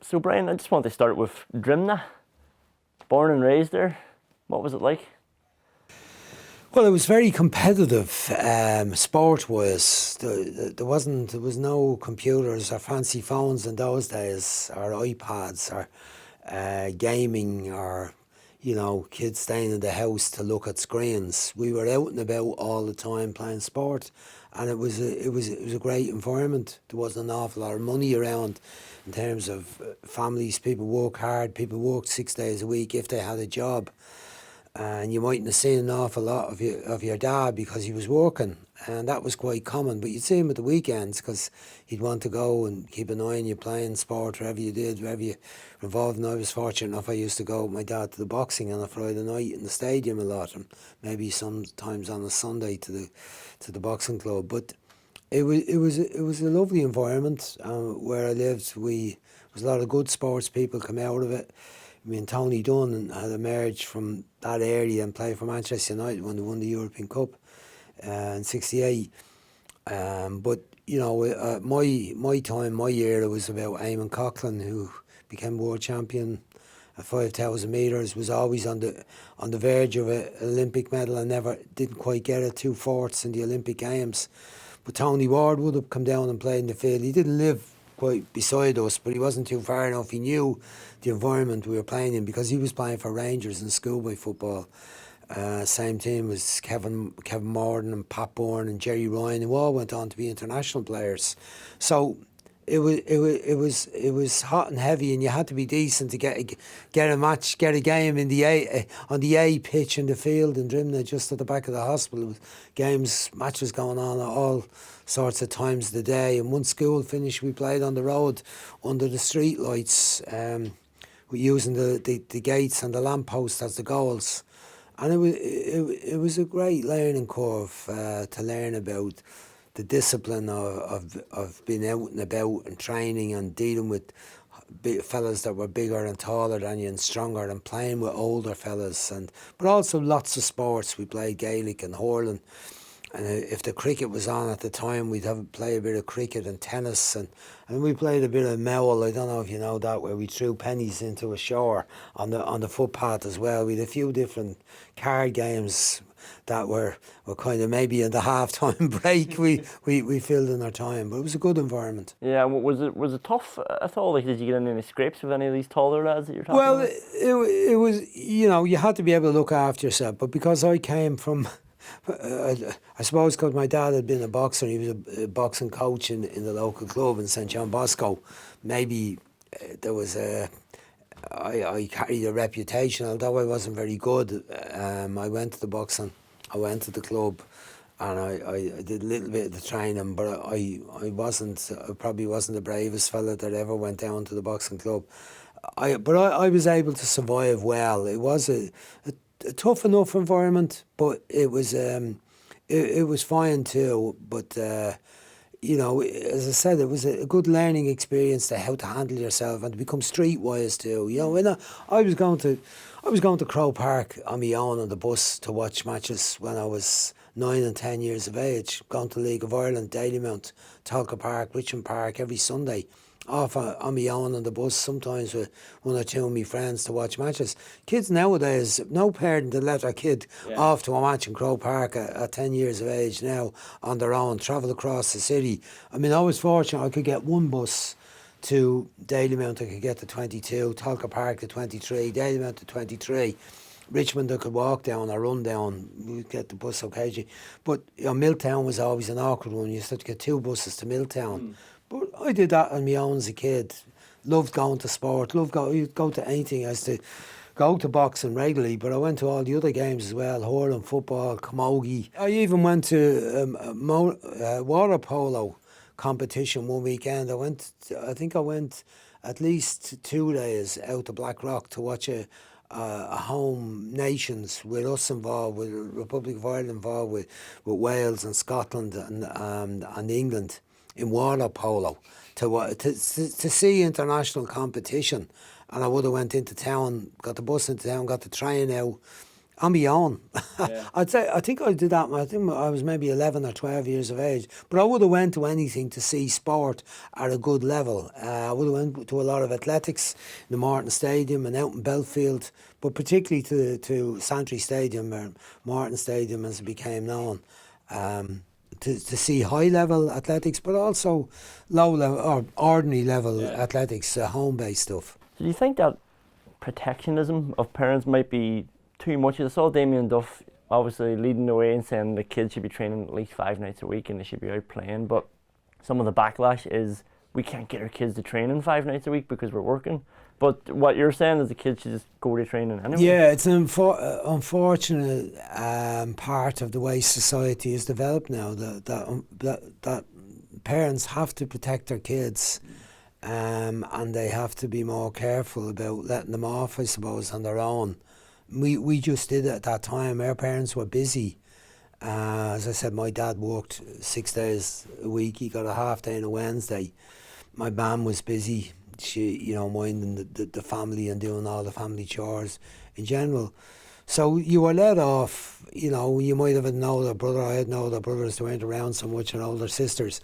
So Brian, I just want to start with Drimna. Born and raised there. What was it like? Well, it was very competitive, sport-wise. There was no computers or fancy phones in those days, or iPads, or gaming, or kids staying in the house to look at screens. We were out and about all the time playing sport, and it was a great environment. There wasn't an awful lot of money around in terms of families. People work hard. People worked 6 days a week if they had a job. And you mightn't have seen an awful lot of your dad because he was working, and that was quite common. But you'd see him at the weekends because he'd want to go and keep an eye on you playing sport, wherever you did, wherever you were involved. And I was fortunate enough, I used to go with my dad to the boxing on a Friday night in the stadium a lot, and maybe sometimes on a Sunday to the boxing club. But it was a lovely environment where I lived. There was a lot of good sports people come out of it. I mean, Tony Dunn had emerged from that area and played for Manchester United when they won the European Cup in '68. But my time, my era was about Eamon Coughlin, who became world champion at 5,000 metres. Was always on the verge of an Olympic medal and never didn't quite get it. 2 fourths in the Olympic Games. But Tony Ward would have come down and played in the field. He didn't live quite beside us, but he wasn't too far enough. He knew the environment we were playing in because he was playing for Rangers in schoolboy football. Same team as Kevin Morden and Pat Bourne and Jerry Ryan, who all went on to be international players. So it was hot and heavy, and you had to be decent to get a match, get a game in on the A pitch in the field in Drimna, just at the back of the hospital. Matches going on at all sorts of times of the day. And once school finished, we played on the road under the street lights, using the gates and the lampposts as the goals. And it was a great learning curve to learn about the discipline of being out and about and training and dealing with fellas that were bigger and taller than you and stronger, and playing with older fellas, but also lots of sports. We played Gaelic and hurling, and if the cricket was on at the time, we'd play a bit of cricket and tennis, and we played a bit of mowel. I don't know if you know that, where we threw pennies into a shower on the footpath as well. We had a few different card games that were kind of maybe in the half-time break we filled in our time, but it was a good environment. Yeah, was it tough at all? Like, did you get in any scrapes with any of these taller lads that you're talking about? Well, it was, you had to be able to look after yourself, but because I came from, I suppose because my dad had been a boxer, he was a boxing coach in the local club in St John Bosco, maybe there was I carried a reputation, although I wasn't very good. I went to the boxing, I went to the club, and I did a little bit of the training, but I probably wasn't the bravest fella that ever went down to the boxing club. I was able to survive well. It was a tough enough environment, but it was fine too. But as I said, it was a good learning experience to how to handle yourself and to become streetwise too. When I was going to Crow Park on my own on the bus to watch matches when I was 9 and 10 years of age, going to League of Ireland, Dalymount, Talca Park, Richmond Park every Sunday, off on my own on the bus, sometimes with one or two of my friends to watch matches. Kids nowadays, no parent would let their kid off to a match in Crow Park at 10 years of age now on their own, travel across the city. I mean, I was fortunate I could get one bus to Dalymount. I could get to 22, Talca Park to 23, Dalymount to 23. Richmond I could walk down or run down. We'd get the bus occasionally. But Milltown was always an awkward one. You used to get 2 buses to Milltown. But I did that on my own as a kid. Loved going to sport. Loved go to anything. I used to go to boxing regularly, but I went to all the other games as well. Hurling, football, camogie. I even went to water polo competition one weekend. I think I went at least 2 days out to Blackrock to watch a home nations with us involved, with Republic of Ireland involved, with Wales and Scotland and England in water polo to see international competition. And I would have went into town, got the bus into town, got the train out, On my own. Yeah. I think I did that. I think I was maybe 11 or 12 years of age. But I would have went to anything to see sport at a good level. I would have went to a lot of athletics in the Martin Stadium and out in Belfield, but particularly to Santry Stadium or Martin Stadium as it became known. To see high level athletics, but also low level or ordinary level athletics, home based stuff. So do you think that protectionism of parents might be too much? I saw Damien Duff obviously leading the way and saying the kids should be training at least 5 nights a week and they should be out playing, but some of the backlash is we can't get our kids to training 5 nights a week because we're working. But what you're saying is the kids should just go to training anyway. Yeah, it's an unfortunate part of the way society is developed now, that parents have to protect their kids, and they have to be more careful about letting them off, I suppose, on their own. We just did it at that time. Our parents were busy. As I said, my dad worked 6 days a week. He got a half day on a Wednesday. My mum was busy. She, minding the family and doing all the family chores in general. So you were let off. You might have an older brother. I had no older brothers that weren't around so much, and older sisters.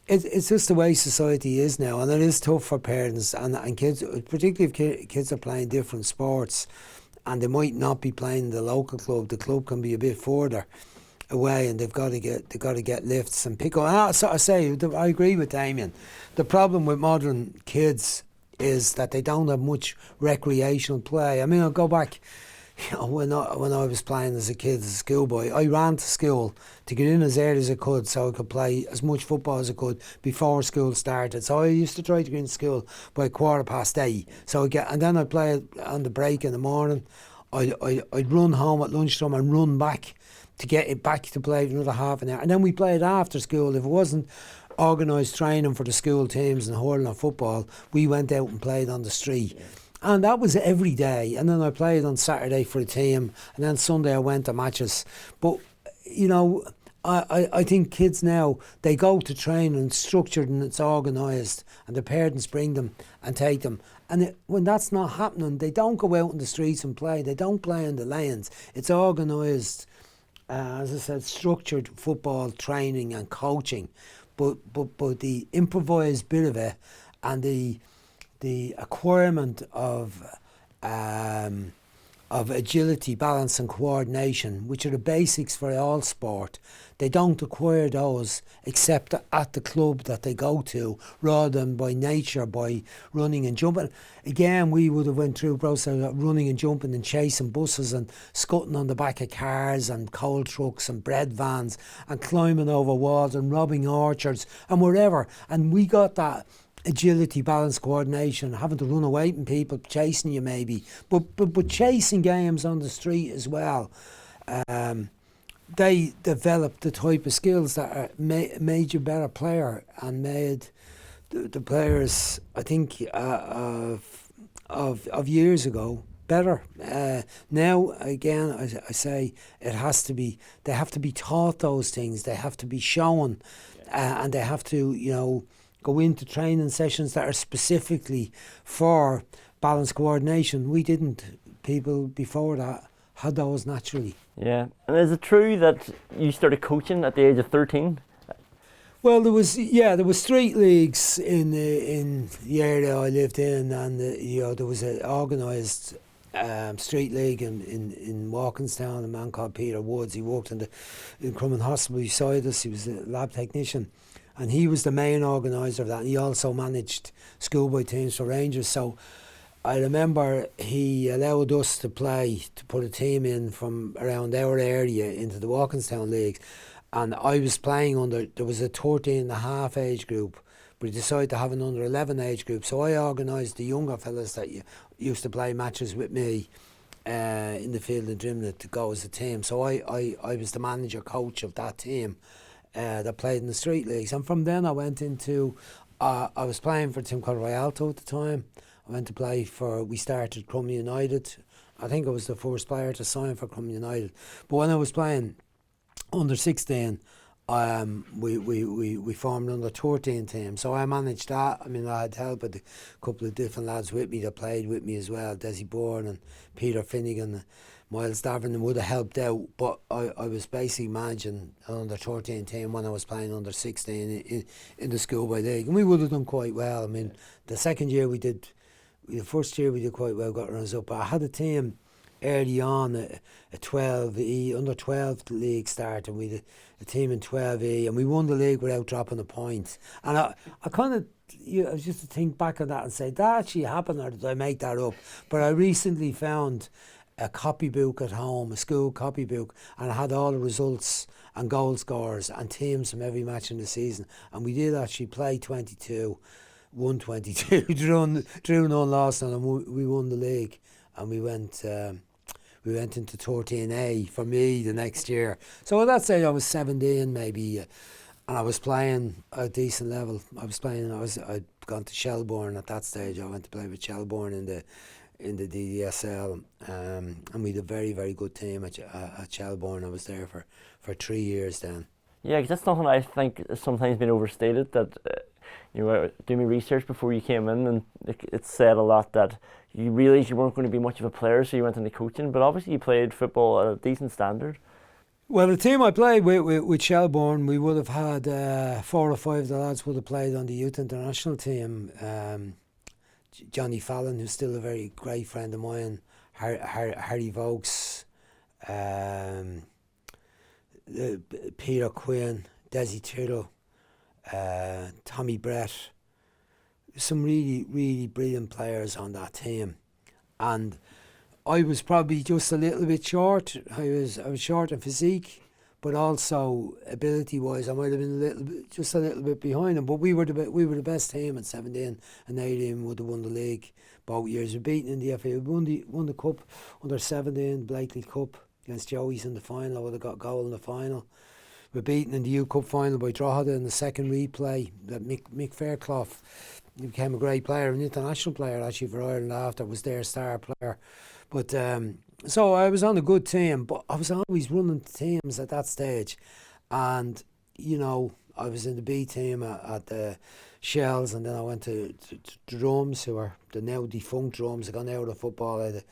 It's just the way society is now, and it is tough for parents and kids, particularly if kids are playing different sports. And they might not be playing in the local club. The club can be a bit further away, and they've got to get lifts and pick up. So I agree with Damien. The problem with modern kids is that they don't have much recreational play. I mean, I'll go back. When I was playing as a kid, as a schoolboy, I ran to school to get in as early as I could so I could play as much football as I could before school started. So I used to try to get into school by 8:15. And then I'd play on the break in the morning. I'd run home at lunchtime and run back to get it back to play another half an hour. And then we played after school. If it wasn't organised training for the school teams and hurling or football, we went out and played on the street. Yeah. And that was every day. And then I played on Saturday for a team. And then Sunday I went to matches. But, I think kids now, they go to training and it's structured and it's organised. And the parents bring them and take them. And when that's not happening, they don't go out in the streets and play. They don't play in the lanes. It's organised, as I said, structured football training and coaching. But the improvised bit of it and the acquirement of agility, balance and coordination, which are the basics for all sport, they don't acquire those except at the club that they go to, rather than by nature, by running and jumping. Again, we would have went through a process of running and jumping and chasing buses and scutting on the back of cars and coal trucks and bread vans and climbing over walls and robbing orchards and wherever. And we got that agility, balance, coordination, having to run away from people chasing you maybe, but chasing games on the street as well. They developed the type of skills that made you a better player and made the players, I think, of years ago better. Now, again, I say they have to be taught those things. They have to be shown, and they have to, go into training sessions that are specifically for balance coordination. We didn't. People before that had those naturally. Yeah. And is it true that you started coaching at the age of 13? Well, there was street leagues in the area I lived in, and there was an organised street league in Walkinstown. A man called Peter Woods. He worked in Crumlin Hospital beside us. He was a lab technician. And he was the main organiser of that. And he also managed schoolboy teams for Rangers. So I remember he allowed us to put a team in from around our area into the Walkinstown League. And I was playing there was a 13 and a half age group, but he decided to have an under 11 age group. So I organised the younger fellas that used to play matches with me in the field in Drimnagh to go as a team. So I was the manager coach of that team. That played in the street leagues, and from then I went into I was playing for a team called Rialto at the time. I went to play we started Crumlin United. I think I was the first player to sign for Crumlin United. But when I was playing under 16, we formed an under 13 team, so I managed that. I mean, I had help with a couple of different lads with me that played with me as well, Desi Bourne and Peter Finnegan. Miles Davern would have helped out, but I was basically managing an under 13 team when I was playing under 16 in the schoolboy league, and we would have done quite well. I mean, the first year we did quite well, got runners up. But I had a team early on, a 12E, under 12 league start, and we had a team in 12E, and we won the league without dropping a point. And I kind of, I was just to think back on that and say, that actually happened, or did I make that up? But I recently found a copybook at home, a school copybook, and I had all the results and goal scorers and teams from every match in the season. And we did actually play 22, won 22, drew none, lost none, and we won the league. And we went into 13A for me the next year. So at that stage I was 17 maybe, and I was playing at a decent level. I'd gone to Shelbourne at that stage. I went to play with Shelbourne in the DDSL, and we had a very, very good team at Shelbourne. I was there for 3 years then. Yeah, because that's something I think has sometimes been overstated, that doing my research before you came in, and it said a lot that you realised you weren't going to be much of a player, so you went into coaching, but obviously you played football at a decent standard. Well, the team I played with Shelbourne, we would have had 4 or 5 of the lads would have played on the youth international team. Johnny Fallon, who's still a very great friend of mine, Harry Vokes, Peter Quinn, Desi Tittle, Tommy Brett. Some really, really brilliant players on that team. And I was probably just a little bit short. I was short in physique, but also ability-wise, I might have been just a little bit behind them. But we were the best team at 17 and 18. Would have won the league both years. We beaten in the FAI. We won the cup under 17, Blakely Cup against Joey's in the final. I would have got goal in the final. We were beaten in the U Cup final by Drogheda in the second replay. That Mick Fairclough, he became a great player, an international player actually for Ireland after, was their star player. But so I was on a good team, but I was always running teams at that stage. And, I was in the B team at the Shells, and then I went to Drums, who are the now defunct Drums. I got out of football. I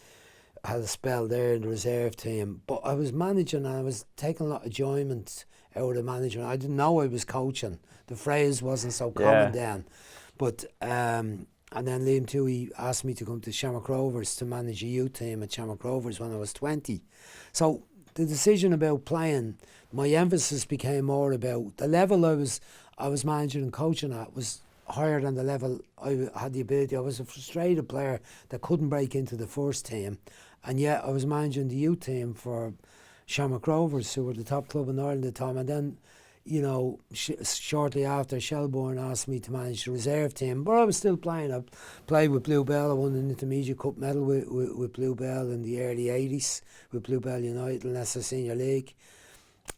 had a spell there in the reserve team. But I was managing, and I was taking a lot of enjoyment out of the management. I didn't know I was coaching. The phrase wasn't so common then. But and then Liam Toohey asked me to come to Shamrock Rovers to manage a youth team at Shamrock Rovers when I was 20. So the decision about playing, my emphasis became more about the level I was managing and coaching at was higher than the level I had the ability. I was a frustrated player that couldn't break into the first team, and yet I was managing the youth team for Shamrock Rovers, who were the top club in Ireland at the time. And then, shortly after, Shelbourne asked me to manage the reserve team, but I was still playing. I played with Bluebell. I won an intermediate cup medal with Bluebell in the early 80s, with Bluebell United in Leicester Senior League.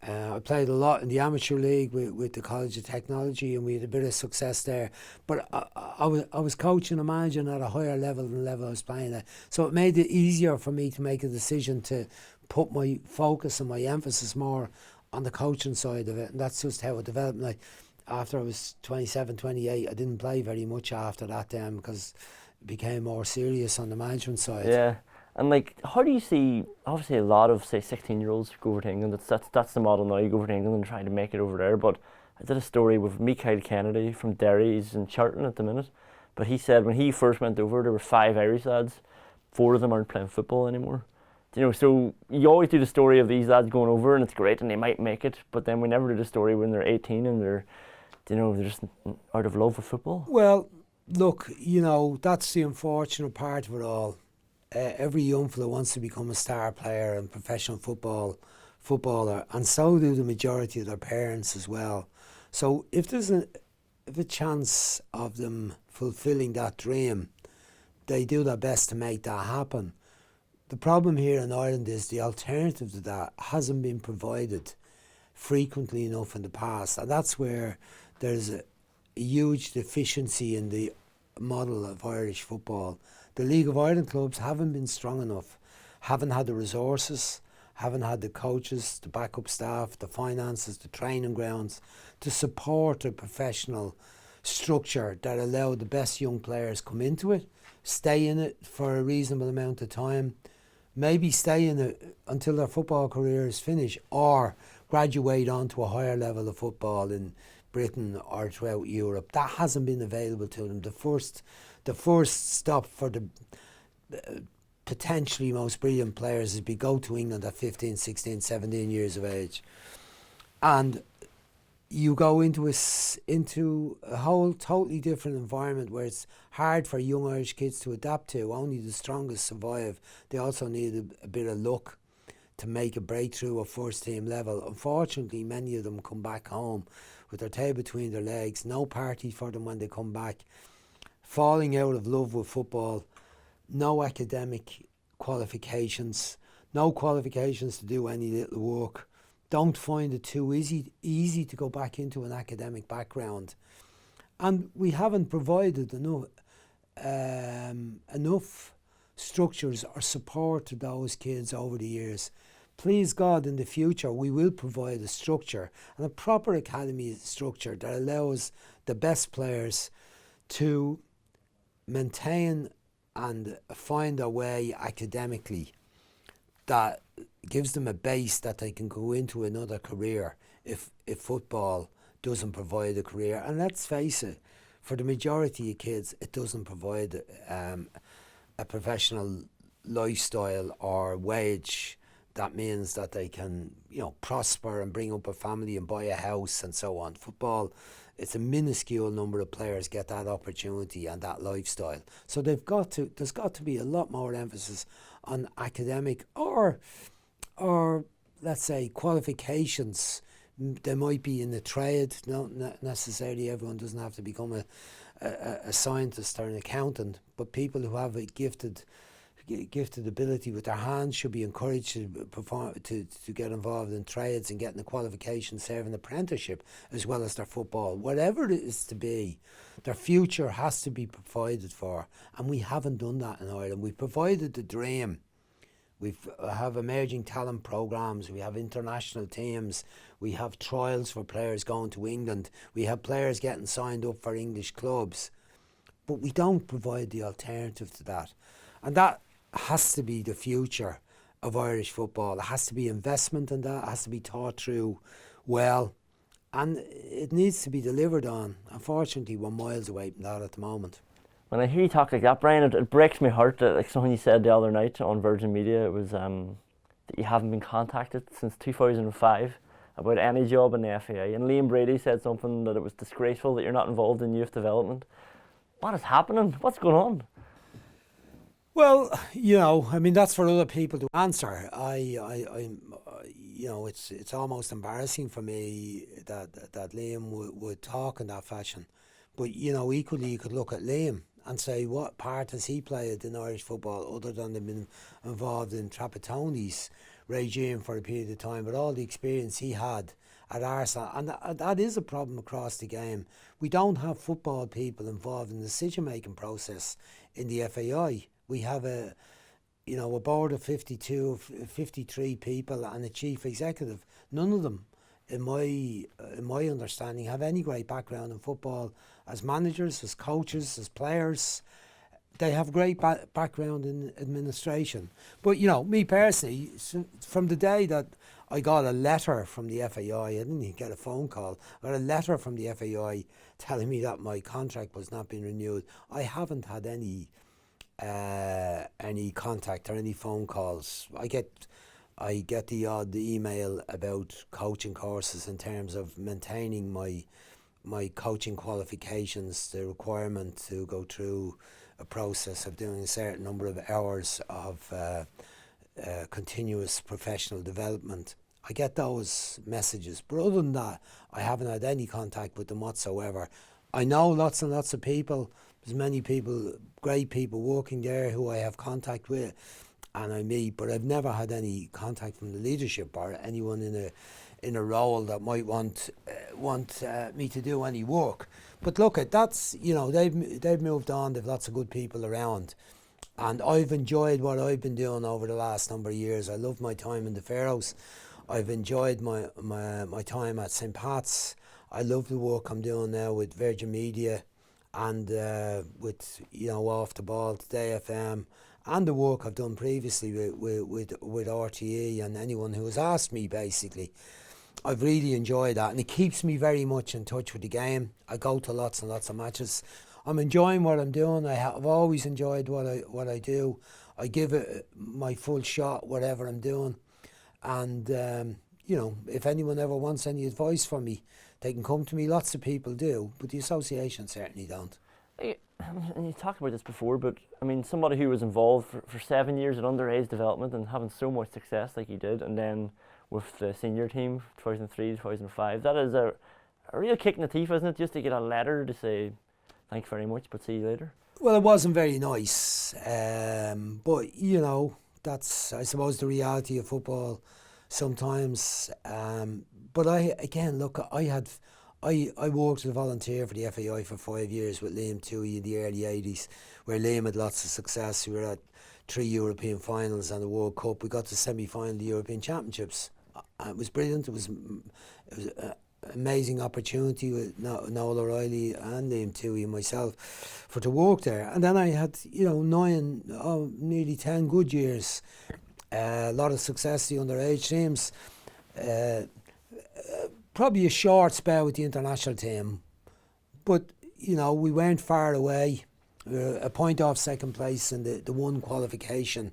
I played a lot in the amateur league with the College of Technology, and we had a bit of success there. But I was coaching and managing at a higher level than the level I was playing at. So it made it easier for me to make a decision to put my focus and my emphasis more on the coaching side of it, and that's just how it developed. Like, after I was 27, 28, I didn't play very much after that then, because it became more serious on the management side. Yeah, and how do you see, obviously a lot of, say, 16-year-olds go over to England. That's the model now. You go over to England and try to make it over there. But I did a story with Michael Kennedy from Derry. He's in Charlton at the minute. But he said when he first went over, there were 5 Irish lads. 4 of them aren't playing football anymore. So you always do the story of these lads going over, and it's great, and they might make it. But then we never do the story when they're 18 and they're just out of love with football. Well, look, that's the unfortunate part of it all. Every young fella wants to become a star player and professional footballer, and so do the majority of their parents as well. So if there's a chance of them fulfilling that dream, they do their best to make that happen. The problem here in Ireland is the alternative to that hasn't been provided frequently enough in the past, and that's where there's a huge deficiency in the model of Irish football. The League of Ireland clubs haven't been strong enough, haven't had the resources, haven't had the coaches, the backup staff, the finances, the training grounds to support a professional structure that allow the best young players come into it, stay in it for a reasonable amount of time, maybe stay in it until their football career is finished, or graduate onto a higher level of football in Britain or throughout Europe. That hasn't been available to them. The first stop for the potentially most brilliant players is to go to England at 15, 16, 17 years of age. And you go into a whole totally different environment where it's hard for young Irish kids to adapt to. Only the strongest survive. They also need a bit of luck to make a breakthrough at first team level. Unfortunately, many of them come back home with their tail between their legs, no party for them when they come back, falling out of love with football, no academic qualifications, no qualifications to do any little work, don't find it too easy to go back into an academic background. And we haven't provided enough structures or support to those kids over the years. Please God, in the future we will provide a structure and a proper academy structure that allows the best players to maintain and find a way academically that gives them a base that they can go into another career if football doesn't provide a career. And let's face it, for the majority of kids, it doesn't provide a professional lifestyle or wage that means that they can, prosper and bring up a family and buy a house and so on. Football, it's a minuscule number of players get that opportunity and that lifestyle. So there's got to be a lot more emphasis on academic or let's say qualifications. They might be in the trade. Not necessarily everyone doesn't have to become a scientist or an accountant, but people who have a gifted ability with their hands should be encouraged to perform, to get involved in trades and getting a qualification, serving apprenticeship as well as their football. Whatever it is to be, their future has to be provided for, and we haven't done that in Ireland. We've provided the dream. We have emerging talent programs, we have international teams, we have trials for players going to England, we have players getting signed up for English clubs, but we don't provide the alternative to that. And that has to be the future of Irish football. It has to be investment in that, it has to be thought through well, and it needs to be delivered on. Unfortunately, we're miles away from that at the moment. When I hear you talk like that, Brian, it breaks my heart that, like something you said the other night on Virgin Media, it was that you haven't been contacted since 2005 about any job in the FAI. And Liam Brady said something that it was disgraceful that you're not involved in youth development. What is happening? What's going on? Well, that's for other people to answer. It's almost embarrassing for me that Liam would talk in that fashion. But, equally you could look at Liam and say, what part has he played in Irish football other than being involved in Trapattoni's regime for a period of time, with all the experience he had at Arsenal. And that is a problem across the game. We don't have football people involved in the decision-making process in the FAI. We have a board of 53 people and a chief executive. None of them, in my understanding, have any great background in football as managers, as coaches, as players. They have great background in administration. But, me personally, from the day that I got a letter from the FAI, I didn't even get a phone call, I got a letter from the FAI telling me that my contract was not being renewed. I haven't had any contact or any phone calls. I get the odd email about coaching courses in terms of maintaining my coaching qualifications, the requirement to go through a process of doing a certain number of hours of continuous professional development. I get those messages, but other than that, I haven't had any contact with them whatsoever. I know lots and lots of people. There's many people, great people working there who I have contact with and I meet, but I've never had any contact from the leadership or anyone in a role that might want me to do any work. But look, that's, they've moved on. They've lots of good people around, and I've enjoyed what I've been doing over the last number of years. I love my time in the Faroes. I've enjoyed my time at St. Pat's. I love the work I'm doing now with Virgin Media and with Off the Ball, Today FM, and the work I've done previously with RTE and anyone who has asked me, basically, I've really enjoyed that, and it keeps me very much in touch with the game. I go to lots and lots of matches. I'm enjoying what I'm doing. I've always enjoyed what I do. I give it my full shot, whatever I'm doing. And, you know, if anyone ever wants any advice from me, they can come to me. Lots of people do, but the association certainly don't. And you talked about this before, but I mean, somebody who was involved for 7 years in underage development and having so much success like you did, and then with the senior team, 2003, 2005, that is a real kick in the teeth, isn't it? Just to get a letter to say, thanks very much, but see you later. Well, it wasn't very nice, but you know, that's, I suppose, the reality of football sometimes. But I worked as a volunteer for the FAI for 5 years with Liam Toohey in the early 80s, where Liam had lots of success. We were at 3 European finals and the World Cup. We got to semi-final of the European Championships. It was brilliant. It was an amazing opportunity with Noel O'Reilly and Liam Toohey and myself to work there. And then I had, you know, nearly 10 good years. A lot of success the underage teams. Probably a short spell with the international team, but you know, we weren't far away. We were a point off second place in the one qualification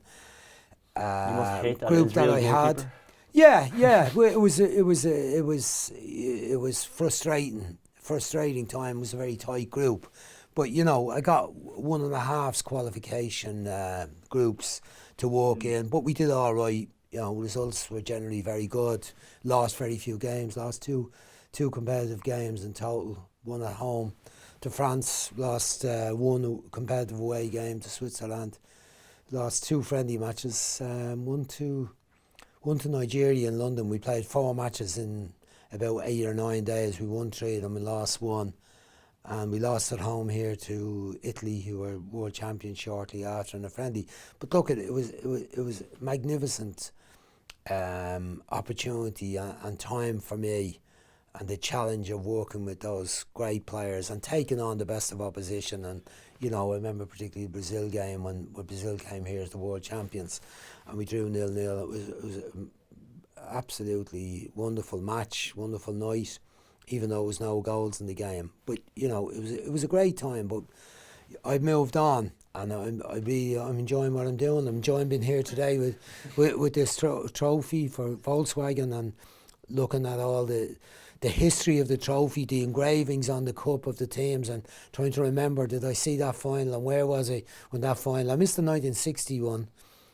group that I had. Yeah, it was frustrating time. It was a very tight group, but you know, I got 1.5 qualification groups to walk in, but we did all right. You know, results were generally very good. Lost very few games. Lost two competitive games in total. One at home to France. Lost one competitive away game to Switzerland. Lost 2 friendly matches. One to Nigeria in London. We played 4 matches in about 8 or 9 days. We won 3 of them and lost 1. And we lost at home here to Italy, who were world champions shortly after in a friendly. But look, it was magnificent opportunity and time for me, and the challenge of working with those great players and taking on the best of opposition. And you know, I remember particularly the Brazil game when Brazil came here as the world champions, and we drew 0-0. It was an absolutely wonderful match, wonderful night, even though there was no goals in the game. But you know, it was a great time. But I've moved on, and I'm enjoying what I'm doing. I'm enjoying being here today with this trophy for Volkswagen, and looking at all the history of the trophy, the engravings on the cup of the teams, and trying to remember, did I see that final and where was I when that final? I missed the 1961.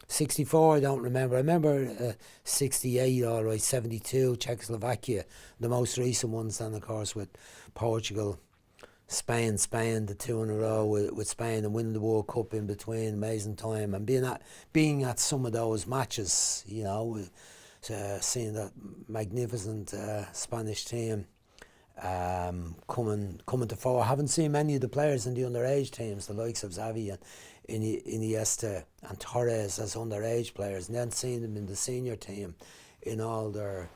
64, I don't remember. I remember 68, all right, 72, Czechoslovakia, the most recent ones, then of course with Portugal, Spain, the 2 in a row with Spain, and winning the World Cup in between. Amazing time, and being at some of those matches, you know, seeing that magnificent Spanish team coming to fore. I haven't seen many of the players in the underage teams, the likes of Xavi and Iniesta and Torres as underage players, and then seeing them in the senior team in all their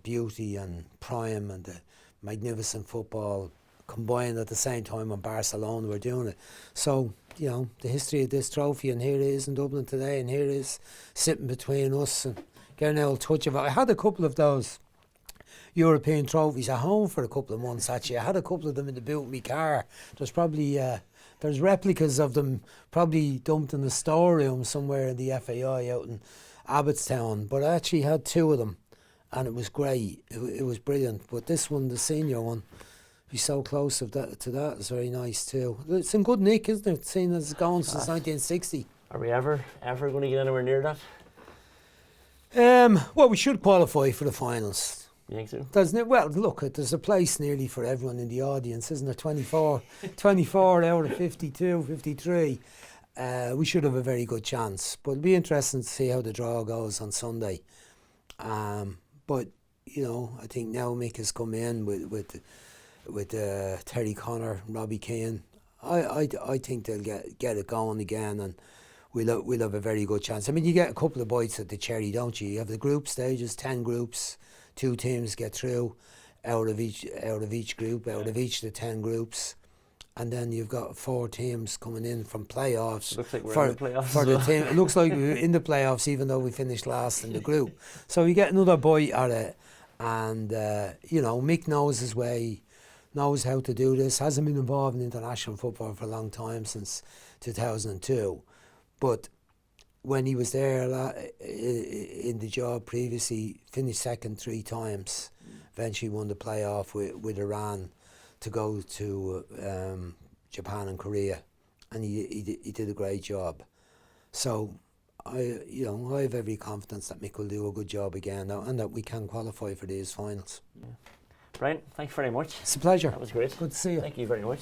beauty and prime, and the magnificent football combined at the same time when Barcelona were doing it. So, you know, the history of this trophy, and here it is in Dublin today, and here it is sitting between us and getting a little touch of it. I had a couple of those European trophies at home for a couple of months actually. I had a couple of them in the boot of my car. There's probably there's replicas of them probably dumped in the storeroom somewhere in the FAI out in Abbottstown, but I actually had 2 of them, and it was great. It was brilliant. But this one, the senior one, be so close to that is very nice too. It's in good nick, isn't it? Seeing as it's gone since 1960. Are we ever going to get anywhere near that? Well, we should qualify for the finals. You think so? Doesn't it? Well, look, there's a place nearly for everyone in the audience, isn't there? 24 out of 52, 53. We should have a very good chance. But it'll be interesting to see how the draw goes on Sunday. But, you know, I think now Mick has come in with Terry Connor, Robbie Keane. I think they'll get it going again, and we'll have a very good chance. I mean, you get a couple of bites at the cherry, don't you? You have the group stages, 10 groups, 2 teams get through out of each group, out of each of the 10 groups, and then you've got 4 teams coming in from playoffs. Looks like we're for, in the playoffs for as the well. team. It looks like we're in the playoffs, even though we finished last in the group. So we get another bite at it, and you know, Mick knows his way, knows how to do this. Hasn't been involved in international football for a long time, since 2002, but when he was there in the job previously, finished second 3 times. Eventually won the playoff with Iran to go to Japan and Korea, and he did a great job. So I have every confidence that Mick will do a good job again, and that we can qualify for these finals. Yeah. Brian, thanks very much. It's a pleasure. That was great. Good to see you. Thank you very much.